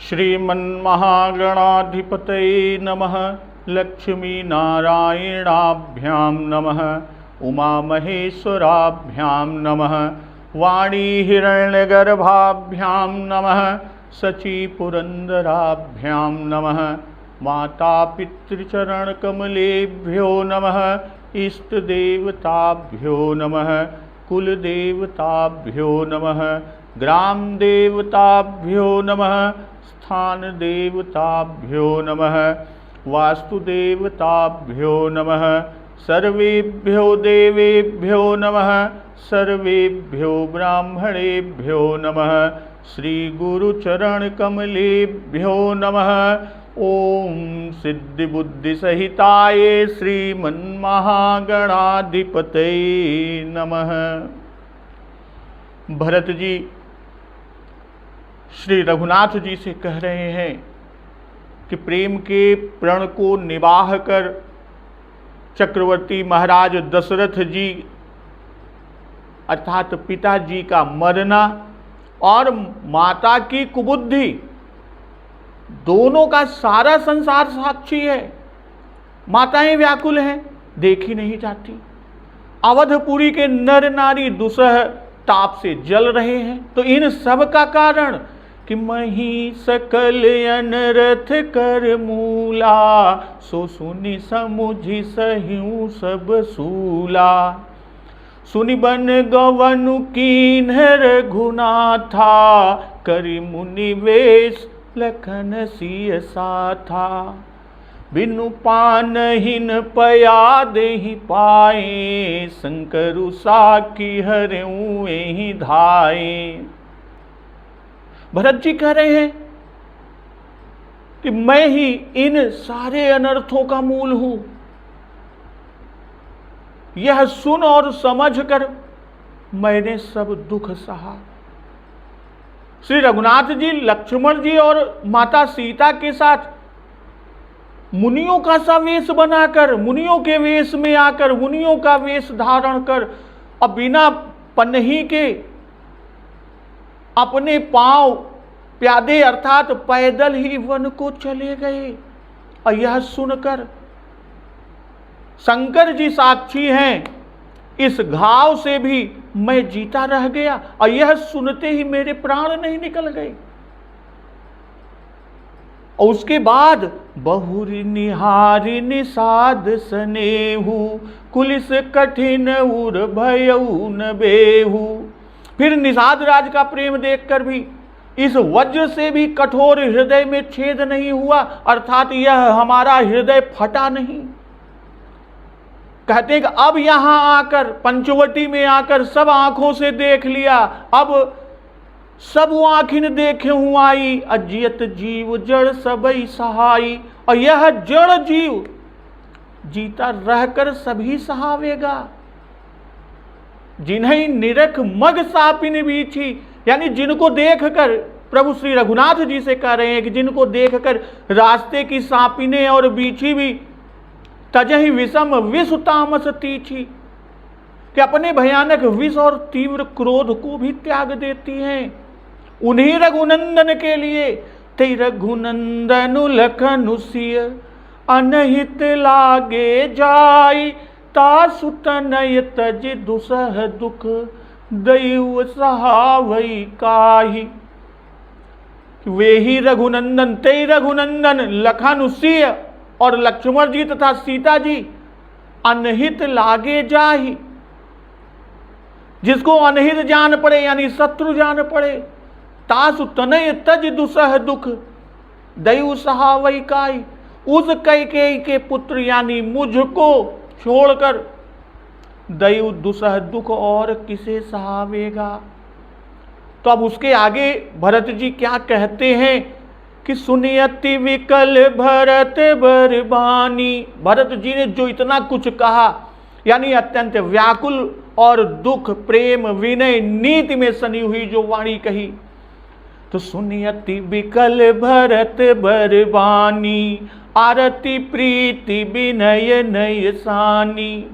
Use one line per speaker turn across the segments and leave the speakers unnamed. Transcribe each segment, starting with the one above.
श्रीमन्महागणाधिपतये नमः। लक्ष्मीनारायणाभ्यां नमः। उमामहेश्वराभ्यां नमः। वाणीहिरण्यगर्भाभ्यां नमः। शचीपुरन्दराभ्यां नमः। मातापितृचरणकमलेभ्यो नमः। इष्टदेवताभ्यो नमः। कुलदेवताभ्यो नमः। ग्रामदेवताभ्यो नमः। स्थानदेवताभ्यो नमः। वास्तुदेवताभ्यो नमः। सर्वेभ्यो देवेभ्यो नमः। सर्वेभ्यो ब्राह्मणेभ्यो नमः। श्रीगुरुचरणकमलेभ्यो नमः। ओम सिद्धिबुद्धिसहिताय श्रीमन्महागणाधिपतये नमः। भरत जी श्री रघुनाथ जी से कह रहे हैं कि प्रेम के प्रण को निवाह कर चक्रवर्ती महाराज दशरथ जी अर्थात पिताजी का मरना और माता की कुबुद्धि, दोनों का सारा संसार साक्षी है। माताएं व्याकुल हैं, देखी नहीं जाती। अवधपुरी के नर नारी दुसह ताप से जल रहे हैं। तो इन सब का कारण कि मही सकल अनरथ कर मूला, सो सुनि समुझि सह्यू सब सूला। सुनि बन गवनु कीन्ह रघुनाथा, करि मुनि वेश लखन सिय साथा। बिनु पानहिन पया देहि पाए, शंकरु साखी हरऊ एहि धाए। भरत जी कह रहे हैं कि मैं ही इन सारे अनर्थों का मूल हूं। यह सुन और समझकर मैंने सब दुख सहा। श्री रघुनाथ जी लक्ष्मण जी और माता सीता के साथ मुनियों का सा वेश बनाकर, मुनियों के वेश में आकर, मुनियों का वेश धारण कर और बिना पन्ही के अपने पांव प्यादे अर्थात पैदल ही वन को चले गए। और यह सुनकर शंकर जी साक्षी हैं, इस घाव से भी मैं जीता रह गया। और यह सुनते ही मेरे प्राण नहीं निकल गए। और उसके बाद बहुरी निहारी निषाद सनेहू, कुलिस कठिन उर भयऊ न बेहू। फिर निषाद राज का प्रेम देखकर भी इस वज्र से भी कठोर हृदय में छेद नहीं हुआ, अर्थात यह हमारा हृदय फटा नहीं। कहते हैं कि अब यहां आकर पंचवटी में आकर सब आंखों से देख लिया, अब सब आँखिन देखे हूं आई, अजियत जीव जड़ सबई सहाई। और यह जड़ जीव जीता रहकर सभी सहावेगा। जिन्हें निरख मग सापिन बीछी, यानी जिनको देखकर प्रभु श्री रघुनाथ जी से कह रहे हैं कि जिनको देखकर रास्ते की सापिने और बीछी भी तजहि विषम विष तामस तीछी, कि अपने भयानक विष और तीव्र क्रोध को भी त्याग देती हैं। उन्हीं रघुनंदन के लिए ते रघुनंदन लखनु सिय, अनहित लागे जाई, तासु तनय तज दुसह दुख, दैव सहावई काहि। वे ही रघुनंदन, ते रघुनंदन लखनुसिय और लक्ष्मण जी तथा सीता जी अनहित लागे जाहि, जिसको अनहित जान पड़े यानी शत्रु जान पड़े। तासु तनय तज दुसह दुख, दैव सहावई काहि। उस कैकेयी के पुत्र यानी मुझको छोड़कर दैव दुसह दुख और किसे सहावेगा। तो अब उसके आगे भरत जी क्या कहते हैं कि सुनियति विकल भरत बरबानी। भरत जी ने जो इतना कुछ कहा, यानी अत्यंत व्याकुल और दुख प्रेम विनय नीति में सनी हुई जो वाणी कही, तो सुनियति विकल भरत बरबानी, आरती प्रीति विनय नय सानी।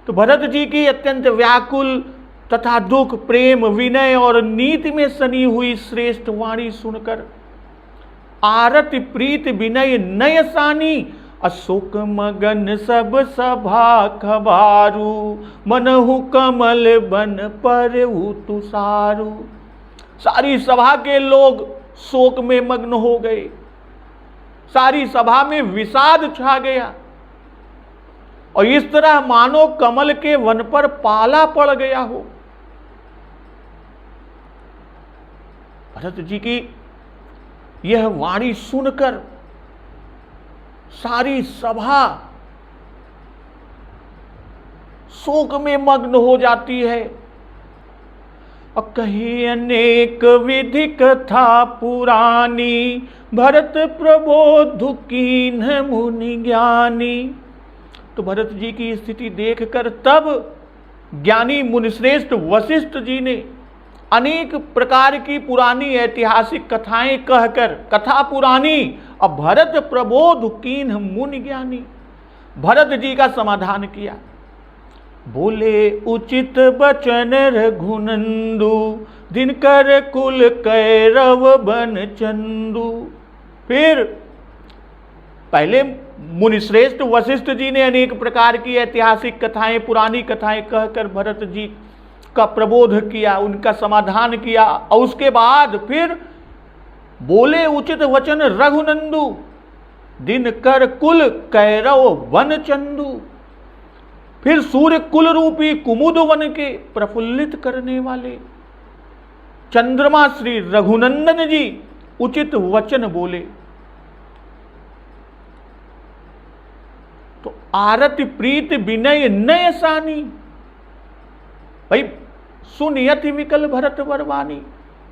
तो भरत जी की अत्यंत व्याकुल तथा दुख प्रेम विनय और नीति में सनी हुई श्रेष्ठ वाणी सुनकर आरति प्रीत विनय नय सानी अशोक मगन सब सभा खबारू मनहु कमल बन पर तुषारू। सारी सभा के लोग शोक में मग्न हो गए, सारी सभा में विषाद छा गया और इस तरह मानो कमल के वन पर पाला पड़ गया हो। भरत जी की यह वाणी सुनकर सारी सभा शोक में मग्न हो जाती है। और कही अनेक विधि कथा पुरानी भरत प्रबोधु कीन्ह मुनि ज्ञानी। तो भरत जी की स्थिति देखकर तब ज्ञानी मुनिश्रेष्ठ वशिष्ठ जी ने अनेक प्रकार की पुरानी ऐतिहासिक कथाएं कहकर, कथा पुरानी और भरत प्रबोध कीन्ह मुनि ज्ञानी, भरत जी का समाधान किया। बोले उचित बचन रघुनंदु दिनकर कुल कैरव बन चंदू। फिर पहले मुनिश्रेष्ठ वशिष्ठ जी ने अनेक प्रकार की ऐतिहासिक कथाएं पुरानी कथाएं कहकर भरत जी का प्रबोध किया, उनका समाधान किया। और उसके बाद फिर बोले उचित वचन रघुनंदु दिनकर कुल कैरव वन चंदू। फिर सूर्य कुल रूपी कुमुद वन के प्रफुल्लित करने वाले चंद्रमा श्री रघुनंदन जी उचित वचन बोले। तो आरति प्रीत विनय नय सानी, भाई सुनियति विकल भरत वरवानी,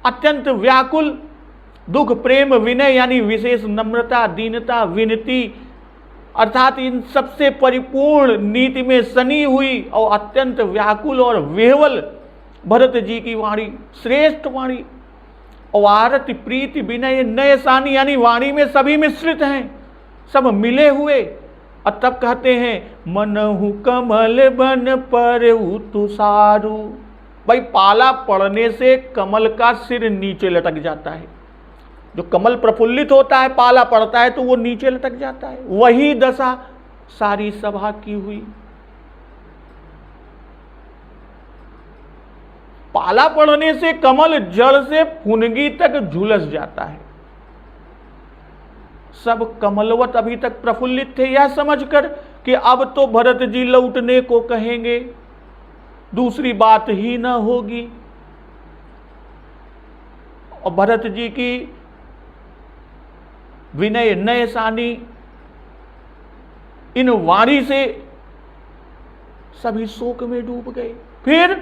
अत्यंत व्याकुल दुख प्रेम विनय यानी विशेष नम्रता दीनता विनती अर्थात इन सबसे परिपूर्ण नीति में सनी हुई और अत्यंत व्याकुल और विह्वल भरत जी की वाणी, श्रेष्ठ वाणी। और आरति प्रीति विनय नय सानी यानी वाणी में सभी मिश्रित हैं, सब मिले हुए। और तब कहते हैं मनहु कमल बन पर तुषारू। भाई पाला पड़ने से कमल का सिर नीचे लटक जाता है। जो कमल प्रफुल्लित होता है पाला पड़ता है तो वो नीचे लटक जाता है। वही दशा सारी सभा की हुई। पाला पड़ने से कमल जड़ से फुनगी तक झुलस जाता है। सब कमलवत अभी तक प्रफुल्लित थे, यह समझकर कि अब तो भरत जी लौटने को कहेंगे, दूसरी बात ही न होगी। और भरत जी की विनय नय सानी इन वाणी से सभी शोक में डूब गए। फिर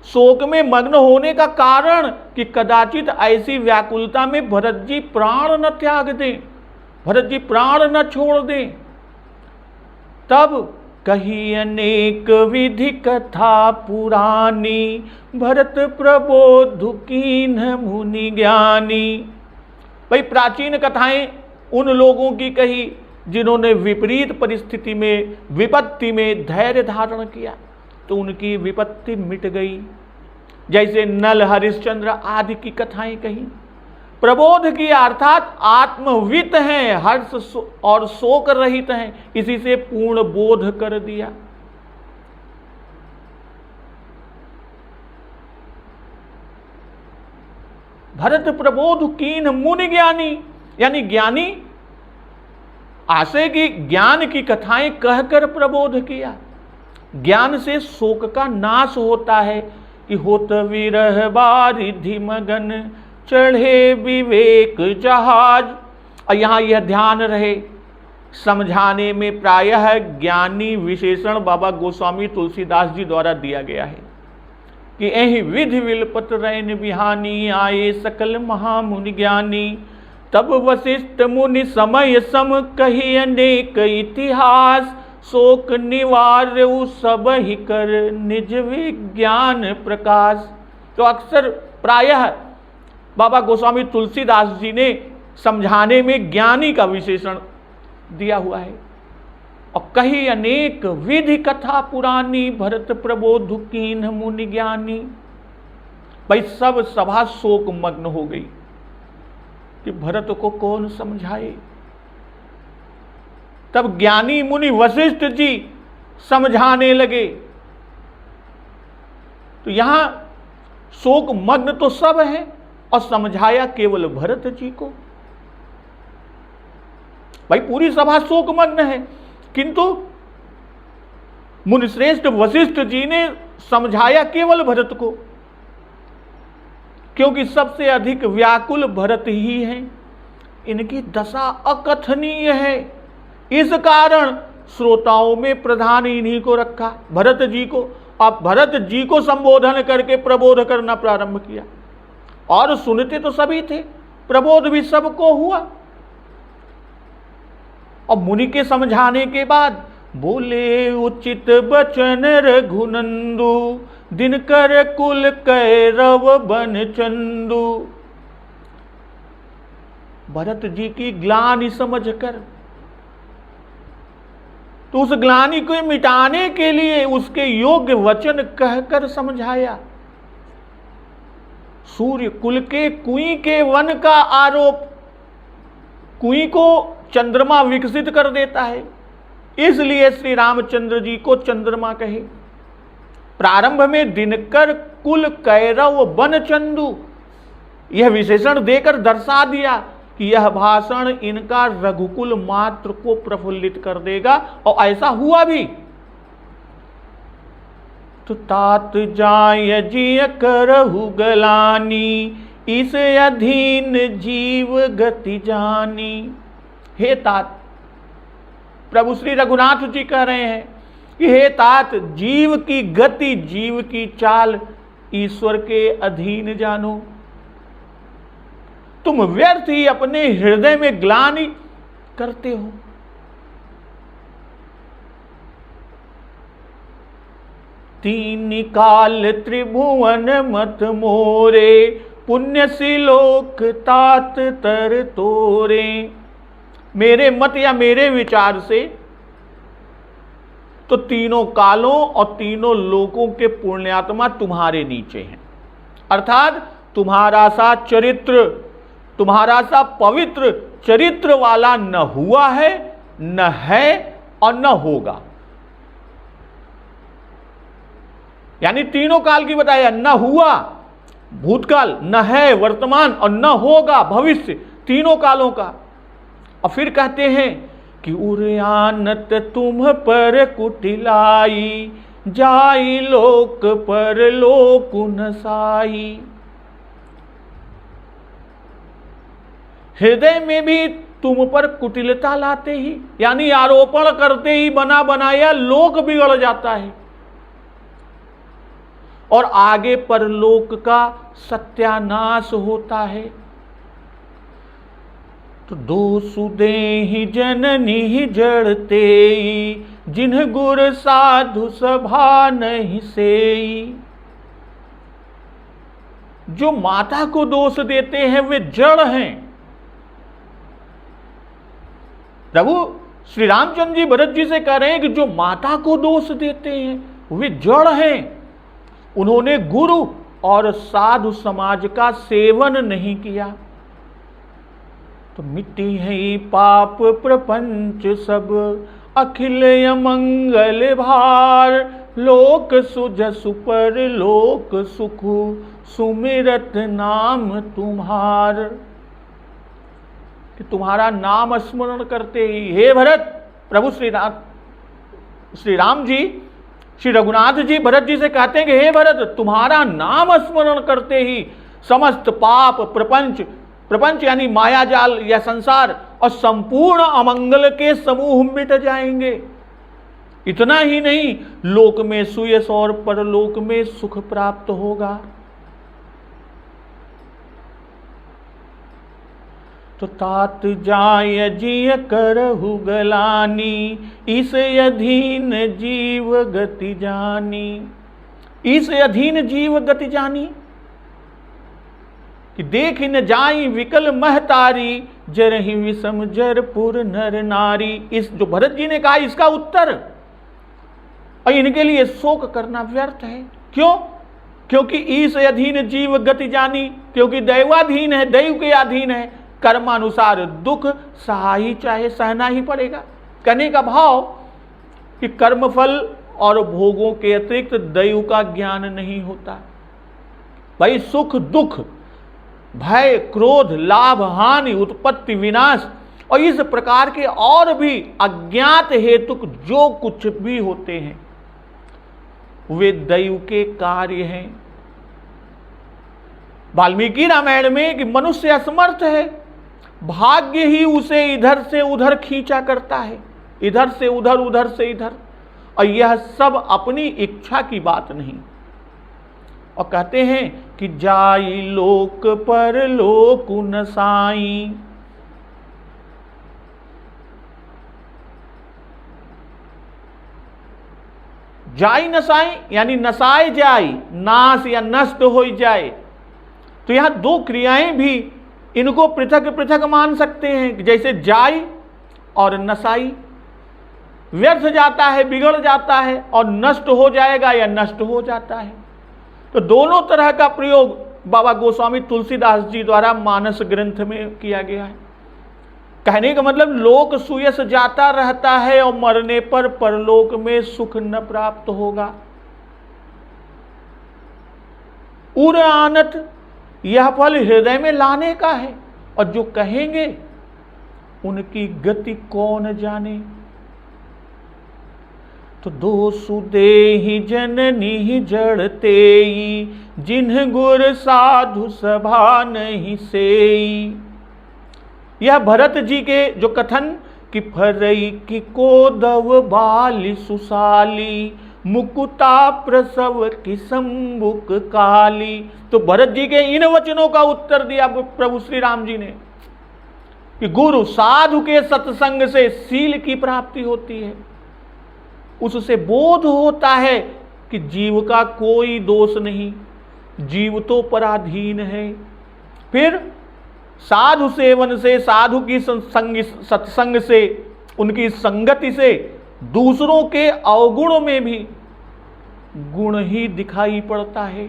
शोक में मग्न होने का कारण कि कदाचित ऐसी व्याकुलता में भरत जी प्राण न त्याग दें, भरत जी प्राण न छोड़ दें। तब कही अनेक विधि कथा पुरानी भरत प्रबोधु कीन्ह मुनि ज्ञानी। भाई प्राचीन कथाएं उन लोगों की कही जिन्होंने विपरीत परिस्थिति में विपत्ति में धैर्य धारण किया तो उनकी विपत्ति मिट गई। जैसे नल हरिश्चंद्र आदि की कथाएं कही, प्रबोध किया अर्थात आत्मवित हैं, हर्ष और शोक रहित हैं, इसी से पूर्ण बोध कर दिया। भरत प्रबोध कीन्ह मुनि ज्ञानी यानी ज्ञानी आशय की ज्ञान की कथाएं कहकर प्रबोध किया। ज्ञान से शोक का नाश होता है कि होत विरह बारिधि मगन चढ़े विवेक जहाज। और यहाँ यह ध्यान रहे समझाने में प्रायः ज्ञानी विशेषण बाबा गोस्वामी तुलसीदास जी द्वारा दिया गया है कि एहि विधि विलपत रैन बिहानी आए सकल महामुनि ज्ञानी। तब वशिष्ठ मुनि समय सम कही अनेक इतिहास शोक निवार सब ही कर निज विज्ञान प्रकाश। तो अक्सर प्रायः बाबा गोस्वामी तुलसीदास जी ने समझाने में ज्ञानी का विशेषण दिया हुआ है। और कही अनेक विधि कथा पुरानी भरत प्रबोधु कीन्ह मुनि ज्ञानी। भाई सब सभा शोक मग्न हो गई कि भरत को कौन समझाए। तब ज्ञानी मुनि वशिष्ठ जी समझाने लगे। तो यहां शोक मग्न तो सब है और समझाया केवल भरत जी को। भाई पूरी सभा शोक मग्न है, किंतु मुनिश्रेष्ठ वशिष्ठ जी ने समझाया केवल भरत को, क्योंकि सबसे अधिक व्याकुल भरत ही हैं। इनकी दशा अकथनीय है, इस कारण श्रोताओं में प्रधान इन्हीं को रखा, भरत जी को। अब भरत जी को संबोधन करके प्रबोध करना प्रारंभ किया, और सुनते तो सभी थे, प्रबोध भी सबको हुआ। और मुनि के समझाने के बाद बोले उचित बचन रघुनंदु, दिनकर कुल कैरव बन चंदु। भरत जी की ग्लानि समझकर, तो उस ग्लानि को मिटाने के लिए उसके योग्य वचन कहकर समझाया। सूर्य कुल के कुई के वन का आरोप, कुई को चंद्रमा विकसित कर देता है, इसलिए श्री रामचंद्र जी को चंद्रमा कहे। प्रारंभ में दिनकर कुल कैरव बन चंदु, यह विशेषण देकर दर्शा दिया कि यह भाषण इनका रघुकुल मात्र को प्रफुल्लित कर देगा, और ऐसा हुआ भी। तो तात जाय जिय करहु गलानी, इस अधीन जीव गति जानी। हे तात, प्रभु श्री रघुनाथ जी कह रहे हैं कि हे तात, जीव की गति, जीव की चाल ईश्वर के अधीन जानो। तुम व्यर्थ ही अपने हृदय में ग्लानि करते हो। तीन काल त्रिभुवन मत मोरे, पुण्य सिलोक तात तर तोरे। मेरे मत या मेरे विचार से तो तीनों कालों और तीनों लोकों के पुण्यात्मा तुम्हारे नीचे हैं, अर्थात तुम्हारा सा चरित्र, तुम्हारा सा पवित्र चरित्र वाला न हुआ है, न है और न होगा। यानी तीनों काल की बताया, न हुआ भूतकाल, न है वर्तमान और न होगा भविष्य, तीनों कालों का। और फिर कहते हैं कि उरयानत तुम पर कुटिलाई, जाई लोक पर लोक नसाई। हृदय में भी तुम पर कुटिलता लाते ही, यानी आरोपण करते ही बना बनाया लोक बिगड़ जाता है, और आगे परलोक का सत्यानाश होता है। तो दो सुदेहि जननी जड़ते, जिन्ह गुर साधु सभा नहीं सेई। जो माता को दोष देते हैं वे जड़ हैं। प्रभु श्री रामचंद्र जी भरत जी से कह रहे हैं कि जो माता को दोष देते हैं वे जड़ हैं। उन्होंने गुरु और साधु समाज का सेवन नहीं किया। तो मिट्टी है पाप प्रपंच सब, अखिल अमंगल भार। लोक सुजसु पर लोक सुखु, सुमिरत नाम तुम्हार। कि तुम्हारा नाम स्मरण करते ही, हे भरत, प्रभु श्री राम जी, श्री रघुनाथ जी भरत जी से कहते हैं कि हे भरत, तुम्हारा नाम स्मरण करते ही समस्त पाप प्रपंच, प्रपंच यानी मायाजाल या संसार, और संपूर्ण अमंगल के समूह मिट जाएंगे। इतना ही नहीं, लोक में सुयश और परलोक में सुख प्राप्त होगा। तो तात जाय जिय करहु गलानी, इस अधीन जीव गति जानी। इस अधीन जीव गति जानी कि देख न जाई विकल महतारी, जरहि विषम जरपुर नर नारी। इस जो भरत जी ने कहा इसका उत्तर, और इनके लिए शोक करना व्यर्थ है। क्यों? क्योंकि ईश अधीन जीव गति जानी, क्योंकि दैवाधीन है, दैव के अधीन है, कर्मानुसार दुख सहा ही चाहे, सहना ही पड़ेगा। कहने का भाव कि कर्मफल और भोगों के अतिरिक्त दैव का ज्ञान नहीं होता। भाई सुख दुख, भय क्रोध, लाभ हानि, उत्पत्ति विनाश और इस प्रकार के और भी अज्ञात हेतुक जो कुछ भी होते हैं वे दैव के कार्य हैं। वाल्मीकि रामायण में कि मनुष्य असमर्थ है, भाग्य ही उसे इधर से उधर खींचा करता है, इधर से उधर उधर से इधर, और यह सब अपनी इच्छा की बात नहीं। और कहते हैं कि जाई लोक पर लोक नसाई, जाई नसाई यानी नसाए जाई, नाश या नष्ट हो जाए। तो यहां दो क्रियाएं भी इनको पृथक पृथक मान सकते हैं, जैसे जाई और नसाई, व्यर्थ जाता है, बिगड़ जाता है, और नष्ट हो जाएगा या नष्ट हो जाता है। तो दोनों तरह का प्रयोग बाबा गोस्वामी तुलसीदास जी द्वारा मानस ग्रंथ में किया गया है। कहने का मतलब लोक सुयस जाता रहता है और मरने पर परलोक में सुख न प्राप्त होगा। उर आनत, यह फल हृदय में लाने का है, और जो कहेंगे उनकी गति कौन जाने। तो दोषु देहि जननी जड़तेई, जिन्ह गुर साधु सभा नहीं सेई। यह भरत जी के जो कथन कि फरई की कोदव बाली सुसाली, मुकुता प्रसव की संबुक काली। तो भरत जी के इन वचनों का उत्तर दिया प्रभु श्री राम जी ने कि गुरु साधु के सत्संग से शील की प्राप्ति होती है, उससे बोध होता है कि जीव का कोई दोष नहीं, जीव तो पराधीन है। फिर साधु सेवन से, साधु की सत्संग से, उनकी संगति से दूसरों के अवगुण में भी गुण ही दिखाई पड़ता है।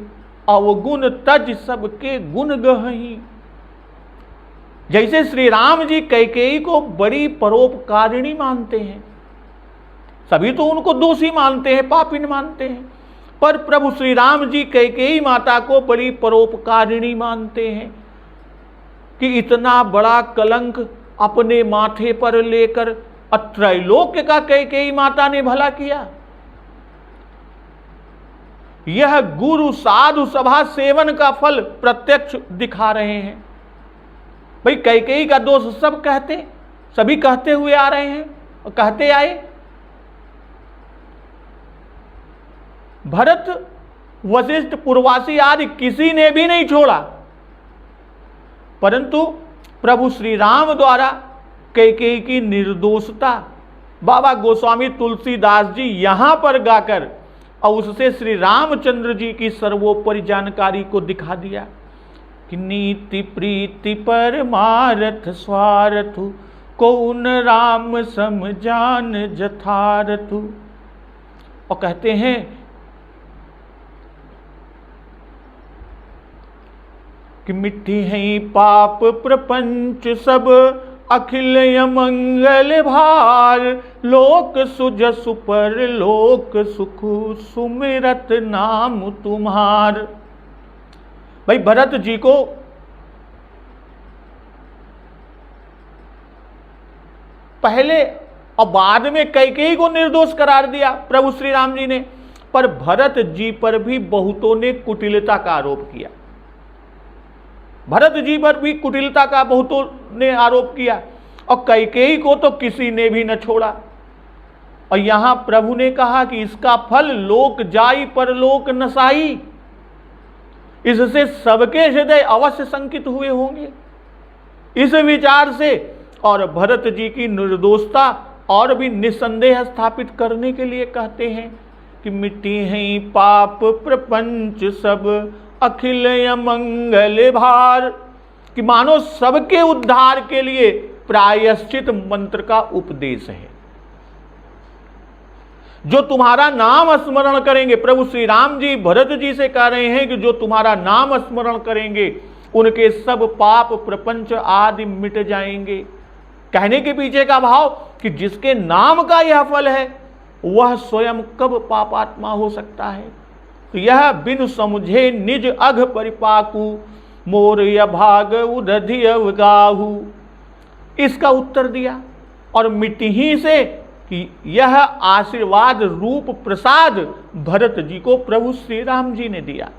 अवगुण तज सबके गुण गहही। जैसे श्री राम जी कैकेयी को बड़ी परोपकारिणी मानते हैं, सभी तो उनको दोषी मानते हैं, पापिन मानते हैं, पर प्रभु श्री राम जी कैकेयी माता को बड़ी परोपकारिणी मानते हैं कि इतना बड़ा कलंक अपने माथे पर लेकर त्रैलोक्य का कैकेयी माता ने भला किया। यह गुरु साधु सभा सेवन का फल प्रत्यक्ष दिखा रहे हैं। भाई कैकेयी का दोष सब कहते, सभी कहते हुए आ रहे हैं और कहते आए। भरत, वशिष्ठ, पुरवासी आदि किसी ने भी नहीं छोड़ा, परंतु प्रभु श्री राम द्वारा कैकेयी की निर्दोषता बाबा गोस्वामी तुलसीदास जी यहां पर गाकर और उससे श्री रामचंद्र जी की सर्वोपरि जानकारी को दिखा दिया कि नीति प्रीति परमारथ स्वारथु, कौन राम सम जान जथारथु। और कहते हैं कि मिट्टी है पाप प्रपंच सब, अखिल अमंगल भार, लोक सुजसु पर लोक सुख, सुमिरत नाम तुम्हार। भाई भरत जी को पहले और बाद में कैकेयी को निर्दोष करार दिया प्रभु श्री राम जी ने, पर भरत जी पर भी बहुतों ने कुटिलता का आरोप किया। भरत जी पर भी कुटिलता का बहुतों ने आरोप किया और कैकेयी को तो किसी ने भी न छोड़ा। और यहां प्रभु ने कहा कि इसका फल लोक जाई पर लोक नसाई। इससे सबके हृदय अवश्य शंकित हुए होंगे इस विचार से, और भरत जी की निर्दोषता और भी निसंदेह स्थापित करने के लिए कहते हैं कि मिट्टी है पाप प्रपंच सब, अखिल अमंगल भार। कि मानो सबके उद्धार के लिए प्रायश्चित मंत्र का उपदेश है। जो तुम्हारा नाम स्मरण करेंगे। प्रभु श्री राम जी भरत जी से कह रहे हैं कि जो तुम्हारा नाम स्मरण करेंगे उनके सब पाप प्रपंच आदि मिट जाएंगे। कहने के पीछे का भाव कि जिसके नाम का यह फल है वह स्वयं कब पापात्मा हो सकता है। तो यह बिन समझे निज अघ परिपाकु मोर या भाग उदधि अवगाहु, इसका उत्तर दिया और मिट्टी ही से कि यह आशीर्वाद रूप प्रसाद भरत जी को प्रभु श्री राम जी ने दिया।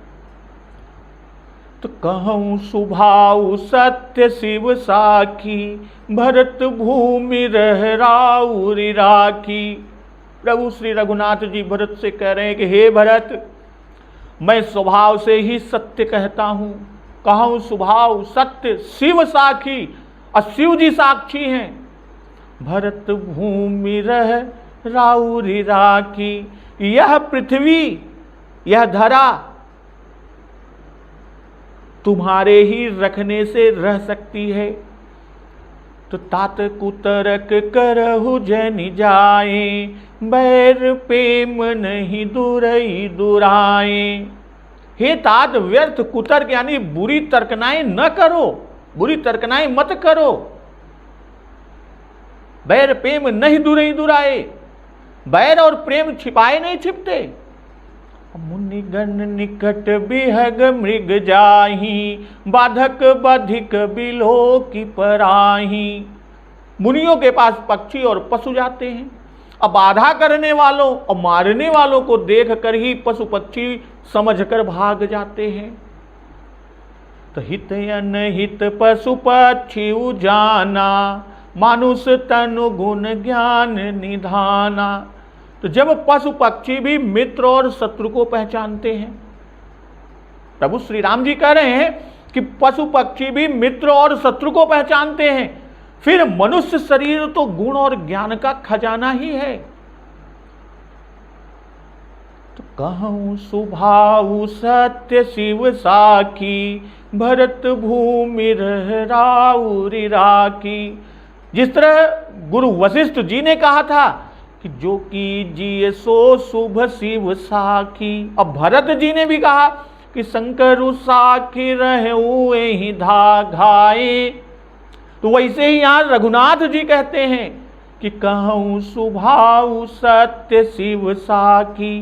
तो कहूँ सुभाव सत्य शिव साखी भरत भूमि रह राउरी राखी। प्रभु श्री रघुनाथ जी भरत से कह रहे हैं कि हे भरत, मैं स्वभाव से ही सत्य कहता हूँ। कहूँ स्वभाव सत्य शिव साखी, और शिव जी साक्षी हैं। भरत भूमि रह राउरी राखी, यह पृथ्वी यह धरा तुम्हारे ही रखने से रह सकती है। तो तात कुतरक करहु जन जाए, बैर प्रेम नहीं दुरई दुराए। हे तात व्यर्थ कुतर्क यानी बुरी तर्कनाएं न करो, बुरी तर्कनाएं मत करो। बैर प्रेम नहीं दुरई दुराए, बैर और प्रेम छिपाए नहीं छिपते। मुनिगण निकट बिहग मृग जाही, बाधक बाधिक बिलो की पराही। मुनियों के पास पक्षी और पशु जाते हैं। अब बाधा करने वालों और मारने वालों को देख कर ही पशु पक्षी समझकर भाग जाते हैं। तो हित अनहित पशु पक्षी उजाना, मानुष तनु गुण ज्ञान निधाना। तो जब पशु पक्षी भी मित्र और शत्रु को पहचानते हैं, प्रभु श्री राम जी कह रहे हैं कि पशु पक्षी भी मित्र और शत्रु को पहचानते हैं, फिर मनुष्य शरीर तो गुण और ज्ञान का खजाना ही है। तो कहूँ सुभाव सत्य शिव साखी, भरत भूमि रह राउरी राखी। जिस तरह गुरु वशिष्ठ जी ने कहा था कि जो कीजिए सो शुभ शिव साखी, अब भरत जी ने भी कहा कि शंकर साखी रहे ही धा घाए। तो वैसे ही यहां रघुनाथ जी कहते हैं कि कहूँ सुभाव सत्य शिव साखी।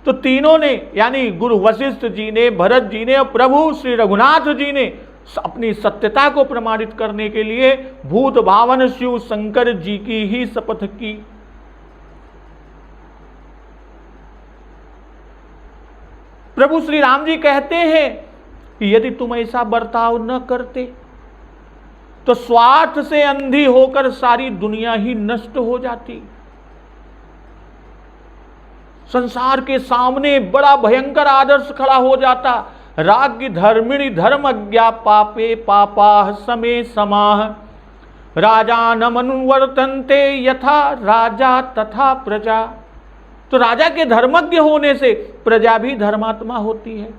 तो तीनों ने यानी गुरु वशिष्ठ जी ने, भरत जी ने और प्रभु श्री रघुनाथ जी ने अपनी सत्यता को प्रमाणित करने के लिए भूत भावन शिव शंकर जी की ही शपथ की। प्रभु श्री राम जी कहते हैं कि यदि तुम ऐसा बर्ताव न करते तो स्वार्थ से अंधी होकर सारी दुनिया ही नष्ट हो जाती। संसार के सामने बड़ा भयंकर आदर्श खड़ा हो जाता। राज्ञ धर्मिणी धर्म अज्ञा पापे पापा समे समाह, राजानमनुवर्तन्ते यथा राजा तथा प्रजा। तो राजा के धर्मज्ञ होने से प्रजा भी धर्मात्मा होती है,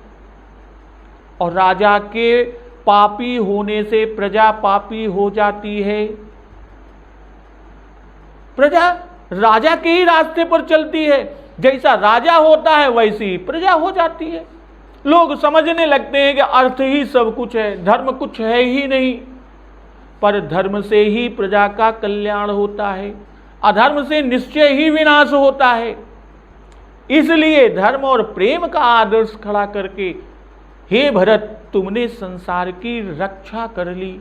और राजा के पापी होने से प्रजा पापी हो जाती है। प्रजा राजा के ही रास्ते पर चलती है, जैसा राजा होता है वैसी ही प्रजा हो जाती है। लोग समझने लगते हैं कि अर्थ ही सब कुछ है, धर्म कुछ है ही नहीं। पर धर्म से ही प्रजा का कल्याण होता है, अधर्म से निश्चय ही विनाश होता है। इसलिए धर्म और प्रेम का आदर्श खड़ा करके हे भरत तुमने संसार की रक्षा कर ली।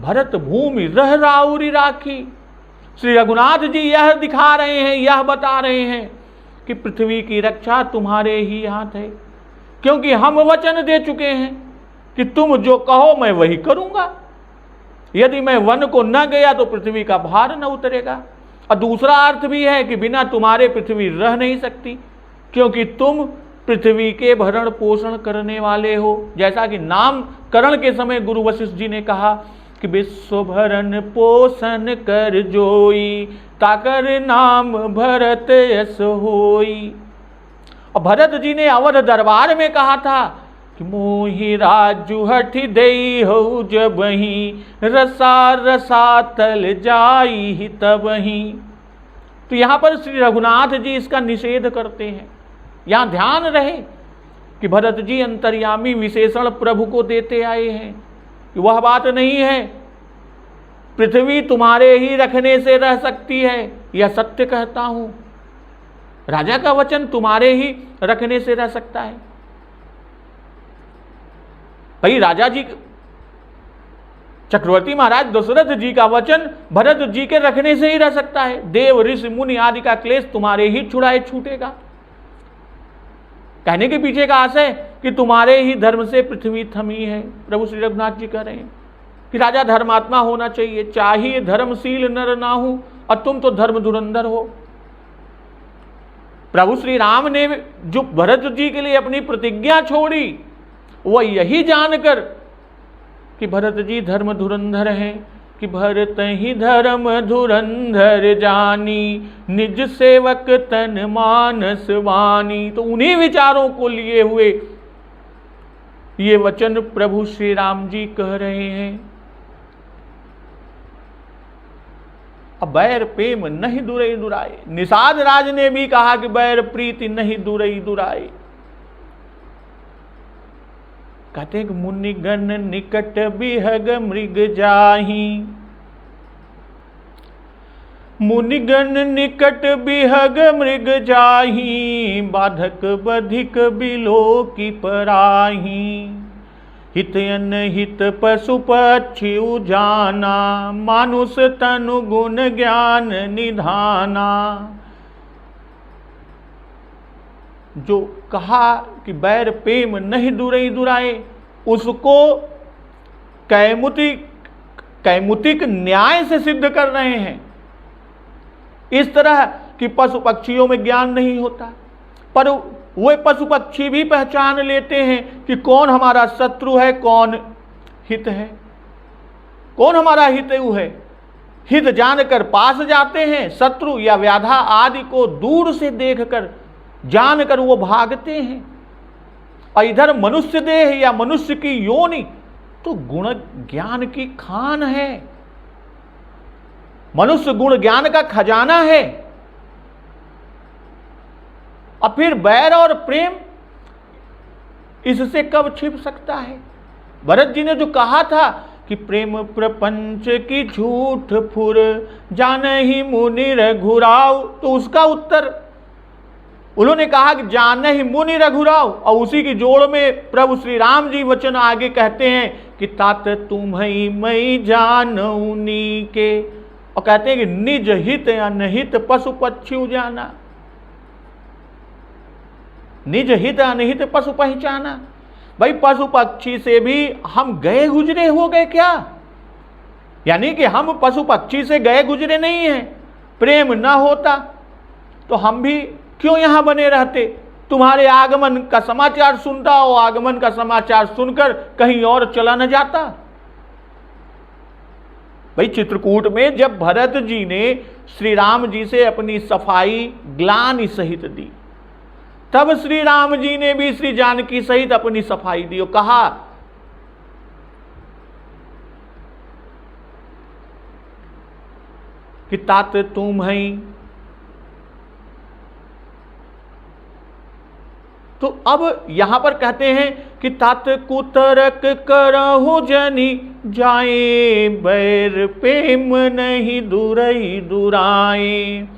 भरत भूमि रह राउरी राखी। श्री रघुनाथ जी यह दिखा रहे हैं, यह बता रहे हैं कि पृथ्वी की रक्षा तुम्हारे ही हाथ है, क्योंकि हम वचन दे चुके हैं कि तुम जो कहो मैं वही करूंगा। यदि मैं वन को न गया तो पृथ्वी का भार न उतरेगा। और दूसरा अर्थ भी है कि बिना तुम्हारे पृथ्वी रह नहीं सकती, क्योंकि तुम पृथ्वी के भरण पोषण करने वाले हो। जैसा कि नामकरण के समय गुरु वशिष्ठ जी ने कहा कि विश्व भरण पोषण कर जोई, ताकर नाम भरत यश होई। और भरत जी ने अवध दरबार में कहा था कि मोहि राजु हठ देई हो जबहि, रसा रसा तल जाई तबहि। तो यहां पर श्री रघुनाथ जी इसका निषेध करते हैं। यहां ध्यान रहे कि भरत जी अंतर्यामी विशेषण प्रभु को देते आए हैं, कि वह बात नहीं है पृथ्वी तुम्हारे ही रखने से रह सकती है, यह सत्य कहता हूं, राजा का वचन तुम्हारे ही रखने से रह सकता है। भाई राजा जी, चक्रवर्ती महाराज दशरथ जी का वचन भरत जी के रखने से ही रह सकता है। देव ऋषि मुनि आदि का क्लेश तुम्हारे ही छुड़ाए छूटेगा। कहने के पीछे का आशय कि तुम्हारे ही धर्म से पृथ्वी थमी है। प्रभु श्री रघुनाथ जी कह रहे हैं कि राजा धर्मात्मा होना चाहिए, चाहिए धर्मशील नर ना हो, और तुम तो धर्म धुरंधर हो। प्रभु श्री राम ने जो भरत जी के लिए अपनी प्रतिज्ञा छोड़ी, वह यही जानकर कि भरत जी धर्म धुरंधर हैं, कि भरत ही धर्म धुरंधर जानी, निज सेवक तन मानस वानी। तो उन्हीं विचारों को लिए हुए ये वचन प्रभु श्री राम जी कह रहे हैं। अब बैर प्रेम नहीं दुरई दुराए, निषाद राज ने भी कहा कि बैर प्रीति नहीं दुरई दुराए। कहते कि मुनिगण निकट बिहग मृग जाही, मुनिगण निकट बिहग मृग जाही, बाधक बधिक बिलो की पराही, हित अनहित पशु पक्षी उजाना, मानुष तनु गुण ज्ञान निधाना। जो कहा कि बैर प्रेम नहीं दुरई दुराए, उसको कैमुतिक न्याय से सिद्ध कर रहे हैं। इस तरह कि पशु पक्षियों में ज्ञान नहीं होता, पर वे पशु पक्षी भी पहचान लेते हैं कि कौन हमारा शत्रु है, कौन हित है, कौन हमारा हितैषी है। हित जानकर पास जाते हैं, शत्रु या व्याधा आदि को दूर से देखकर जानकर वो भागते हैं। और इधर मनुष्य देह या मनुष्य की योनि तो गुण ज्ञान की खान है, मनुष्य गुण ज्ञान का खजाना है। और फिर बैर और प्रेम इससे कब छिप सकता है? भरत जी ने जो कहा था कि प्रेम प्रपंच की झूठ फुर, जानहि मुनि रघुराव, तो उसका उत्तर उन्होंने कहा कि जानहि मुनि रघुराव, और उसी की जोड़ में प्रभु श्री राम जी वचन आगे कहते हैं कि तात तुम्हि मई जानउनी के, और कहते हैं कि निज हित अनहित पशु पक्षी जाना, निज हित अनहित पशु पहचाना। भाई पशु पक्षी से भी हम गए गुजरे हो गए क्या? यानी कि हम पशु पक्षी से गए गुजरे नहीं हैं। प्रेम ना होता तो हम भी क्यों यहां बने रहते? तुम्हारे आगमन का समाचार सुनता हो, आगमन का समाचार सुनकर कहीं और चला न जाता। भाई चित्रकूट में जब भरत जी ने श्री राम जी से अपनी सफाई ग्लानि सहित दी, तब श्री राम जी ने भी श्री जानकी सहित अपनी सफाई दी और कहा कि तात तुम्हि। तो अब यहां पर कहते हैं कि तात कुतरक करहु जनि, जाए बैर प्रेम नहीं दुरई दुराए,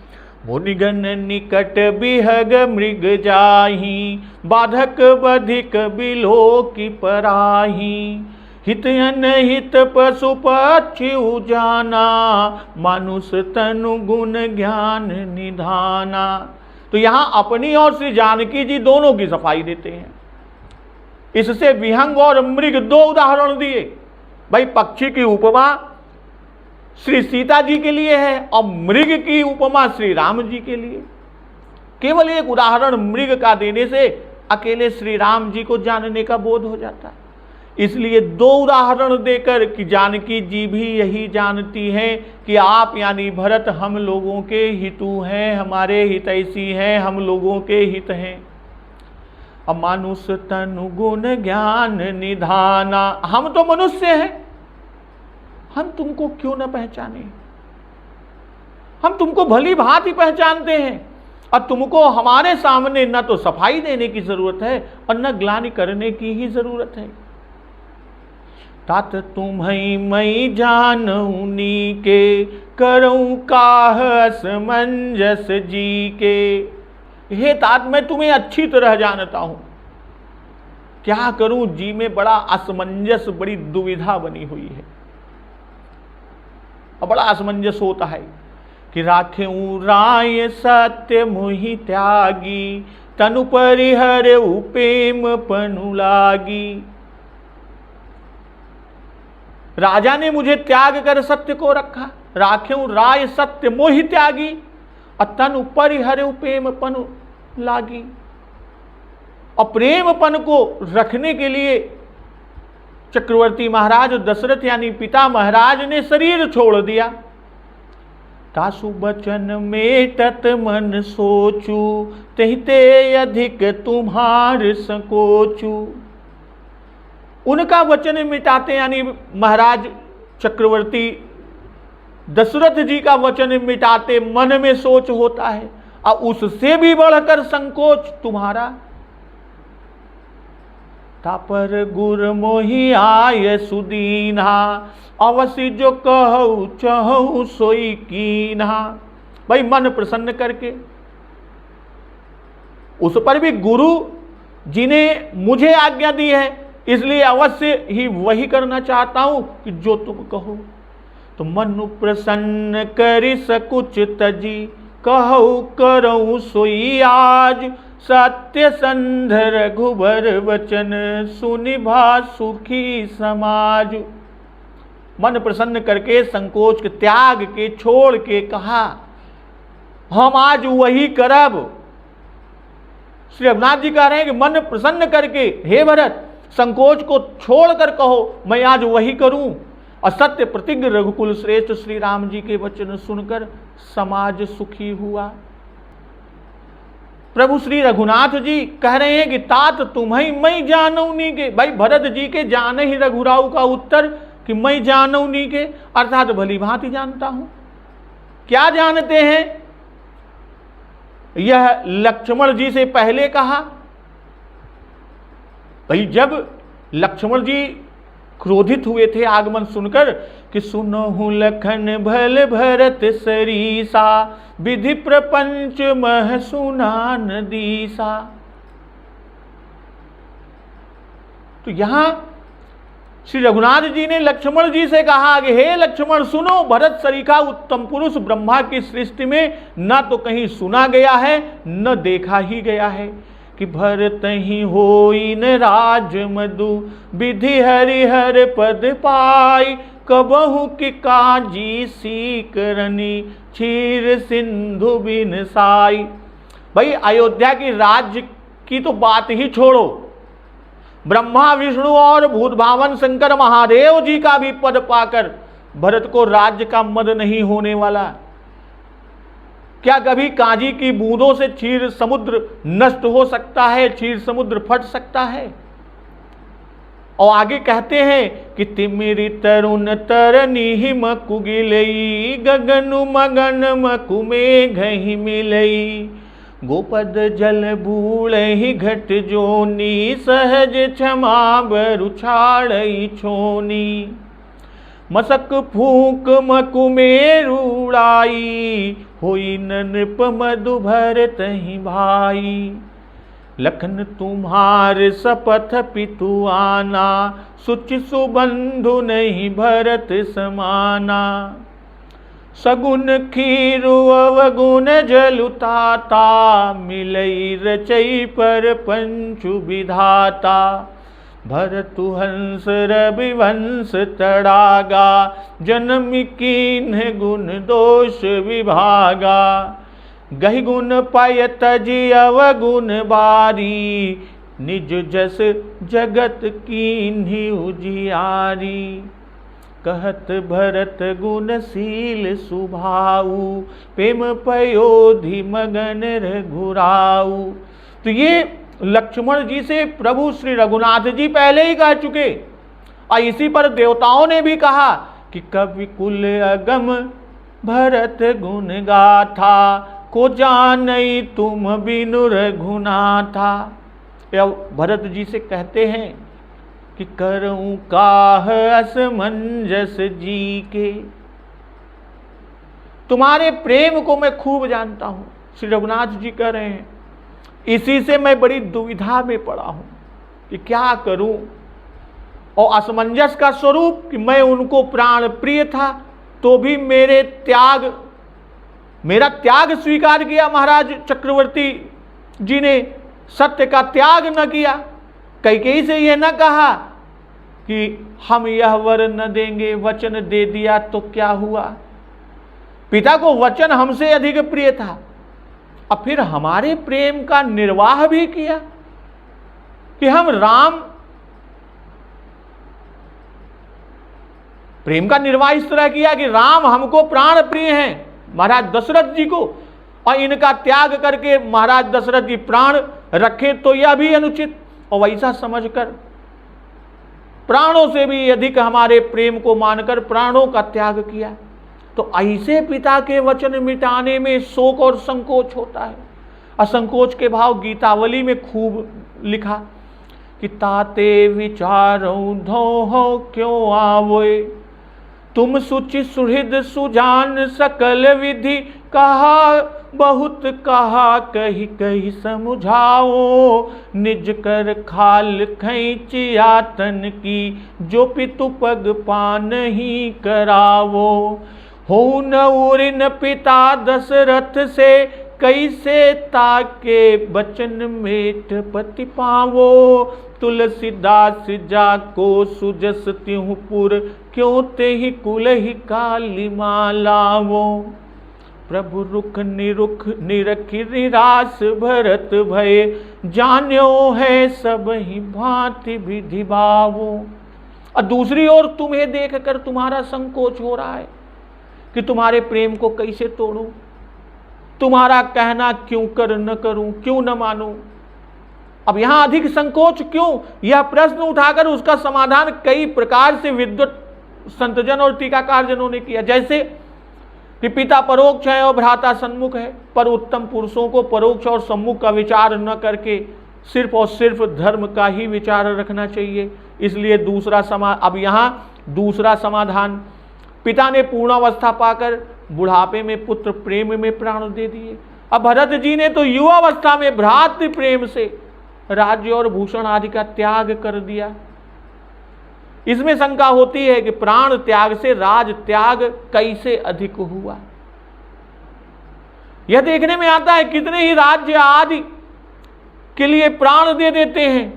मुनिगण निकट बिहग मृग जाही, बाधक बधिक बिलो की पराही, हित अनहित पशु पक्षी उजाना, मानुष तनु गुण ज्ञान निधाना। तो यहां अपनी और श्री जानकी जी दोनों की सफाई देते हैं। इससे विहंग और मृग दो उदाहरण दिए। भाई पक्षी की उपमा श्री सीता जी के लिए है और मृग की उपमा श्री राम जी के लिए। केवल एक उदाहरण मृग का देने से अकेले श्री राम जी को जानने का बोध हो जाता है। इसलिए दो उदाहरण देकर कि जानकी जी भी यही जानती हैं कि आप यानी भरत हम लोगों के हितु हैं, हमारे हितैषी हैं, हम लोगों के हित हैं। अमानुष तनु गुण ज्ञान निधाना, हम तो मनुष्य हैं, हम तुमको क्यों न पहचाने, हम तुमको भली भांति पहचानते हैं और तुमको हमारे सामने न तो सफाई देने की जरूरत है और न ग्लानि करने की ही जरूरत है। तात तुम्हें मैं जानूं नीके, करूं काह असमंजस जी के। हे तात, मैं तुम्हें अच्छी तरह जानता हूं, क्या करूं, जी में बड़ा असमंजस, बड़ी दुविधा बनी हुई है। और बड़ा असमंजस होता है कि राखें राय सत्य मोहि त्यागी, तनु परिहर उपेम पनु लागी। राजा ने मुझे त्याग कर सत्य को रखा, राखें राय सत्य मोहि त्यागी, और तनु परिहर उपेम पनु लागी। और प्रेमपन को रखने के लिए चक्रवर्ती महाराज दशरथ यानी पिता महाराज ने शरीर छोड़ दिया। तासु बचन मेटत मन सोचू, तहिते अधिक तुम्हार संकोचू। उनका वचन मिटाते यानी महाराज चक्रवर्ती दशरथ जी का वचन मिटाते मन में सोच होता है, और उससे भी बढ़कर संकोच तुम्हारा। तापर गुर मोहि आय सुदीना, अवश्य जो कहूँ चहु सोई कीना। भाई मन प्रसन्न करके, उस पर भी गुरु जी ने मुझे आज्ञा दी है, इसलिए अवश्य ही वही करना चाहता हूं कि जो तुम कहो। तो मनु प्रसन्न करि सकुच तजी, कहु करऊं सोई आज। सत्य संध रघुबर वचन, सुनिभा सुखी समाज। मन प्रसन्न करके, संकोच के त्याग के, छोड़ के कहा, हम आज वही करब। श्री रघुनाथ जी कह रहे हैं कि मन प्रसन्न करके, हे भरत, संकोच को छोड़कर कहो, मैं आज वही करूं। और सत्य प्रतिज्ञ रघुकुल श्रेष्ठ श्री राम जी के वचन सुनकर समाज सुखी हुआ। प्रभु श्री रघुनाथ जी कह रहे हैं कि तात तुम्हें मैं जानूं नी के। भाई भरत जी के जाने ही रघुराव का उत्तर कि मैं जानूं नी के, अर्थात भली भांति जानता हूं। क्या जानते हैं? यह लक्ष्मण जी से पहले कहा। भाई जब लक्ष्मण जी क्रोधित हुए थे आगमन सुनकर कि सुनहु लखन भल भरत सरीसा, विधि प्रपंच मह सुनान दीसा। तो यहां श्री रघुनाथ जी ने लक्ष्मण जी से कहा कि हे लक्ष्मण सुनो, भरत सरीखा उत्तम पुरुष ब्रह्मा की सृष्टि में न तो कहीं सुना गया है न देखा ही गया है कि भरत ही होई न राज मधु, विधि हरिहर पद पाई। कबहु कि काजी सी करनी, क्षीर सिंधु बिन साई। भाई अयोध्या की राज्य की तो बात ही छोड़ो, ब्रह्मा विष्णु और भूत भावन शंकर महादेव जी का भी पद पाकर भरत को राज्य का मद नहीं होने वाला। क्या कभी कांजी की बूंदों से क्षीर समुद्र नष्ट हो सकता है, क्षीर समुद्र फट सकता है? और आगे कहते हैं कि तिमिरी तरुण तरनी मकुगिलई, गगनु मगन मकु में घही मिलई। गोपद जल बूढ़ घट जोनी, सहज क्षमा बरुछाड़ई छोनी। मसक फूक मकु में रूड़ाई, होई नृप मधु भरत ही भाई। लखन तुम्हार सपथ पितु आना, सुचि सुबंधु नहीं भरत समाना। सगुन खीरु अवगुण जलुताता, मिलई रचई पर पंचु विधाता। भरतु हंस रवि वंश तड़ागा, जन्म कीन्ह गुण दोष विभागा। गहि गुण पाय तजी अवगुण बारी, निज जस जगत कीन्हि उजियारी। कहत भरत गुणशील सुभाऊ, प्रेम पयोधि मगन रघुराऊ। तो ये लक्ष्मण जी से प्रभु श्री रघुनाथ जी पहले ही कह चुके, और इसी पर देवताओं ने भी कहा कि कवि कुल अगम भरत गुण गाथा, को जानई तुम बिनु रघुनाथा। या भरत जी से कहते हैं कि करऊं काह असमंजस जी के, तुम्हारे प्रेम को मैं खूब जानता हूं। श्री रघुनाथ जी कह रहे हैं इसी से मैं बड़ी दुविधा में पड़ा हूं कि क्या करूं। और असमंजस का स्वरूप कि मैं उनको प्राण प्रिय था तो भी मेरा त्याग स्वीकार किया महाराज चक्रवर्ती जी ने, सत्य का त्याग न किया। कैकेयी से यह न कहा कि हम यह वर न देंगे, वचन दे दिया तो क्या हुआ। पिता को वचन हमसे अधिक प्रिय था और फिर हमारे प्रेम का निर्वाह भी किया कि हम राम, प्रेम का निर्वाह इस तरह किया कि राम हमको प्राण प्रिय हैं, महाराज दशरथ जी को, और इनका त्याग करके महाराज दशरथ जी प्राण रखे तो यह भी अनुचित। और वैसा समझकर प्राणों से भी अधिक हमारे प्रेम को मानकर प्राणों का त्याग किया। तो ऐसे पिता के वचन मिटाने में शोक और संकोच होता है। असंकोच के भाव गीतावली में खूब लिखा कि ताते विचारों धोहो क्यों आवोए, तुम सुचि सुहृद सुजान सकल विधि, कहा बहुत कहा कही कही समुझाओ, निज कर खाल खैंच यातन की, जो पितु पग पान ही करावो। हो न उरिन पिता दशरथ से, कैसे ताके बचन मेट पति पावो, तुलसीदास जाको सुजस त्यों पुर, क्यों ते ही कुल ही कालिमा लावो। प्रभु रुख निरुख निरखि निरास भरत भय, जान्यो है सब ही भांति विधि भावो। और दूसरी ओर तुम्हें देखकर तुम्हारा संकोच हो रहा है कि तुम्हारे प्रेम को कैसे तोड़ूं, तुम्हारा कहना क्यों कर न करूं, क्यों न मानूं। अब यहां अधिक संकोच क्यों, यह प्रश्न उठाकर उसका समाधान कई प्रकार से विद्वत संतजन और टीकाकार जनों ने किया। जैसे कि पिता परोक्ष है और भ्राता सन्मुख है, पर उत्तम पुरुषों को परोक्ष और सम्मुख का विचार न करके सिर्फ और सिर्फ धर्म का ही विचार रखना चाहिए। इसलिए अब यहां दूसरा समाधान, पिता ने पूर्णावस्था पाकर बुढ़ापे में पुत्र प्रेम में प्राण दे दिए। अब भरत जी ने तो युवावस्था में भ्रातृ प्रेम से राज्य और भूषण आदि का त्याग कर दिया। इसमें शंका होती है कि प्राण त्याग से राज त्याग कैसे अधिक हुआ। यह देखने में आता है कितने ही राज्य आदि के लिए प्राण दे देते हैं,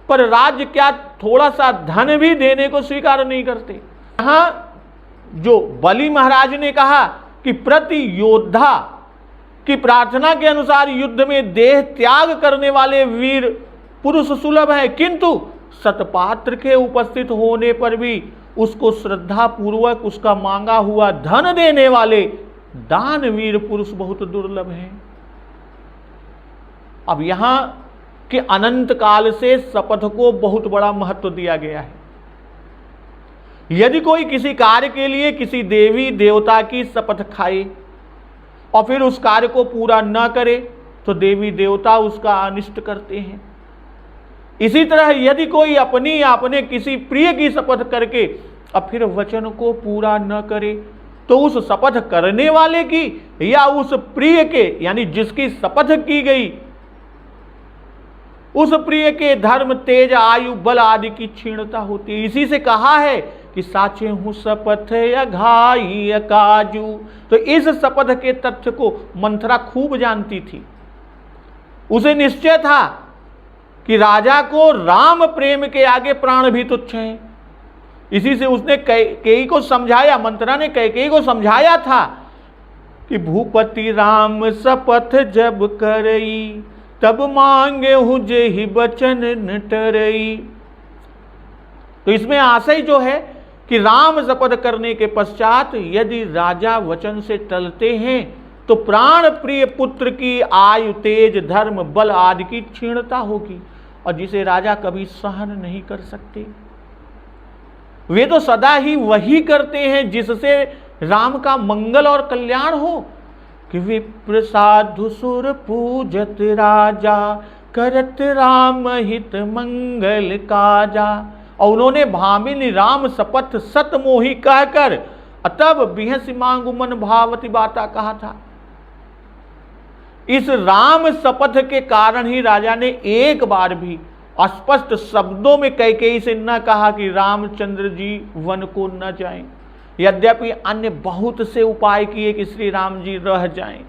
पर राज्य क्या थोड़ा सा धन भी देने को स्वीकार नहीं करते। यहां जो बलि महाराज ने कहा कि प्रति योद्धा की प्रार्थना के अनुसार युद्ध में देह त्याग करने वाले वीर पुरुष सुलभ है, किंतु सतपात्र के उपस्थित होने पर भी उसको श्रद्धा पूर्वक उसका मांगा हुआ धन देने वाले दानवीर पुरुष बहुत दुर्लभ हैं। अब यहां के अनंत काल से शपथ को बहुत बड़ा महत्व दिया गया है। यदि कोई किसी कार्य के लिए किसी देवी देवता की शपथ खाए और फिर उस कार्य को पूरा न करे तो देवी देवता उसका अनिष्ट करते हैं। इसी तरह यदि कोई अपनी या अपने किसी प्रिय की शपथ करके और फिर वचन को पूरा न करे तो उस शपथ करने वाले की या उस प्रिय के, यानी जिसकी शपथ की गई, उस प्रिय के धर्म तेज आयु बल आदि की क्षीणता होती है। इसी से कहा है कि साचे हूं शपथ अघाई काजू। तो इस शपथ के तथ्य को मंथरा खूब जानती थी। उसे निश्चय था कि राजा को राम प्रेम के आगे प्राण भी तुच्छ हैं। इसी से उसने कैकेयी को समझाया, मंथरा ने कैकेयी को समझाया था कि भूपति राम शपथ जब करई, तब मांगे हूं जेहि बचन न टरई। तो इसमें आशय जो है कि राम शपथ करने के पश्चात यदि राजा वचन से टलते हैं तो प्राण प्रिय पुत्र की आयु तेज धर्म बल आदि की क्षीणता होगी, और जिसे राजा कभी सहन नहीं कर सकते। वे तो सदा ही वही करते हैं जिससे राम का मंगल और कल्याण हो। कि विप्र साधु सुर पूजत राजा, करत राम हित मंगल काजा। और उन्होंने भामिनी राम शपथ सत मोहि कहकर अतब बिहसि मांगु मन भावती बाता कहा था। इस राम शपथ के कारण ही राजा ने एक बार भी स्पष्ट शब्दों में कैकेयी से न कहा कि रामचंद्र जी वन को न जाएं। यद्यपि अन्य बहुत से उपाय किए कि श्री राम जी रह जाएं।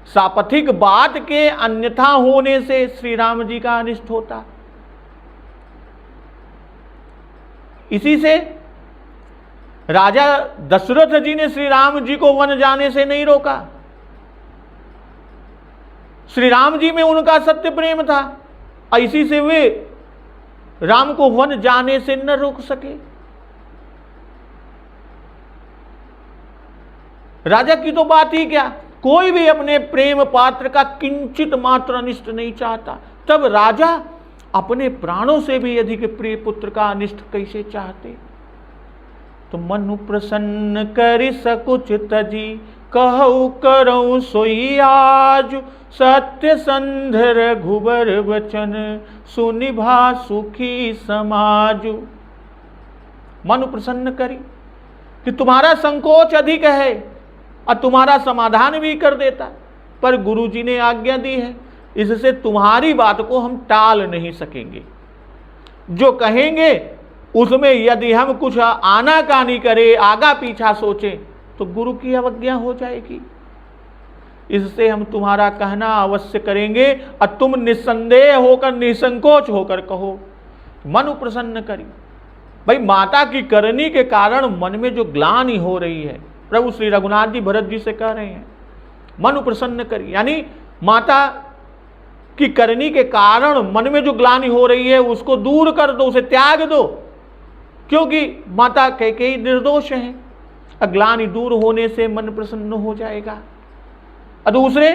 सापथिक बात के अन्यथा होने से श्री राम जी का अनिष्ट होता। इसी से राजा दशरथ जी ने श्री राम जी को वन जाने से नहीं रोका। श्री राम जी में उनका सत्य प्रेम था, इसी से वे राम को वन जाने से न रोक सके। राजा की तो बात ही क्या, कोई भी अपने प्रेम पात्र का किंचित मात्र अनिष्ट नहीं चाहता, तब राजा अपने प्राणों से भी अधिक प्रिय पुत्र का अनिष्ट कैसे चाहते। तो मनु प्रसन्न करि सकुच तजी, कहु करऊं सोई आज, सत्य संध रघुबर वचन, सुनिभा सुखी समाज। मनु प्रसन्न करी कि तुम्हारा संकोच अधिक है और तुम्हारा समाधान भी कर देता, पर गुरुजी ने आज्ञा दी है, इससे तुम्हारी बात को हम टाल नहीं सकेंगे। जो कहेंगे उसमें यदि हम कुछ आनाकानी करें, आगा पीछा सोचें, तो गुरु की अवज्ञा हो जाएगी। इससे हम तुम्हारा कहना अवश्य करेंगे और तुम निस्संदेह होकर निसंकोच होकर कहो। मनु प्रसन्न करी। भाई माता की करनी के कारण मन में जो ग्लानि हो रही है, प्रभु श्री रघुनाथ जी भरत जी से कह रहे हैं मनु प्रसन्न करी, यानी माता की करनी के कारण मन में जो ग्लानि हो रही है उसको दूर कर दो, उसे त्याग दो, क्योंकि माता कैकेयी निर्दोष है। ग्लानि दूर होने से मन प्रसन्न हो जाएगा। और दूसरे,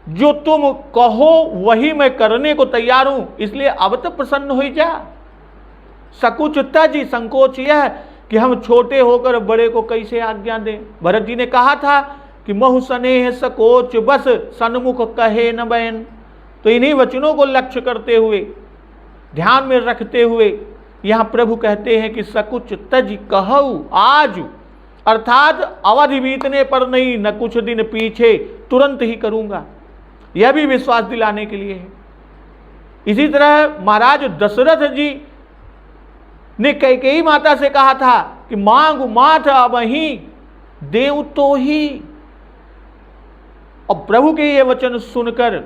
जो तुम कहो वही मैं करने को तैयार हूं, इसलिए अब तो प्रसन्न हो ही जा। सकुचता जी, संकोच यह कि हम छोटे होकर बड़े को कैसे आज्ञा दें। भरत जी ने कहा था कि महु स्नेह सकोच बस, सन्मुख कहे न बैन। तो इन्हीं वचनों को लक्ष्य करते हुए, ध्यान में रखते हुए यहां प्रभु कहते हैं कि सकुच तज कहऊ आज, अर्थात अवधि बीतने पर नहीं, न कुछ दिन पीछे, तुरंत ही करूंगा। यह भी विश्वास दिलाने के लिए है। इसी तरह महाराज दशरथ जी ने कैकेयी माता से कहा था कि मांग माथ अबहीं देव तो ही। और प्रभु के ये वचन सुनकर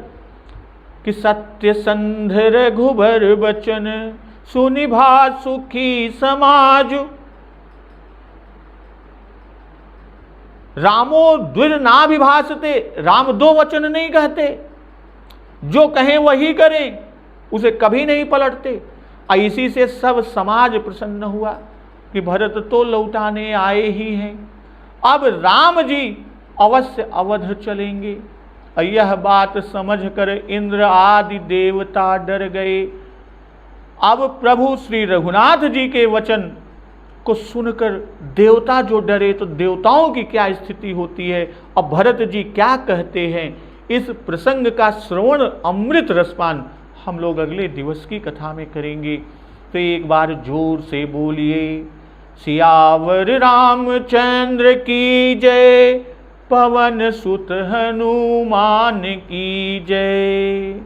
कि सत्य संध रघुबर वचन, सुनिभा सुखी समाज। रामो द्विर ना विभासते, राम दो वचन नहीं कहते, जो कहें वही करें, उसे कभी नहीं पलटते। इसी से सब समाज प्रसन्न हुआ कि भरत तो लौटाने आए ही हैं, अब राम जी अवश्य अवध चलेंगे। यह बात समझकर इंद्र आदि देवता डर गए। अब प्रभु श्री रघुनाथ जी के वचन को सुनकर देवता जो डरे, तो देवताओं की क्या स्थिति होती है, अब भरत जी क्या कहते हैं, इस प्रसंग का श्रवण अमृत रसपान हम लोग अगले दिवस की कथा में करेंगे। तो एक बार जोर से बोलिए, सियावर रामचंद्र की जय, पवन सुत हनुमान की जय।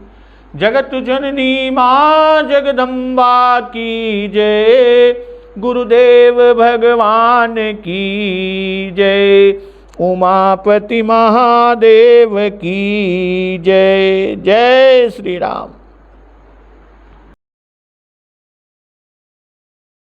जगत जननी मां जगदम्बा की जय, गुरुदेव भगवान की जय, उमापति महादेव की जय। जय श्री राम।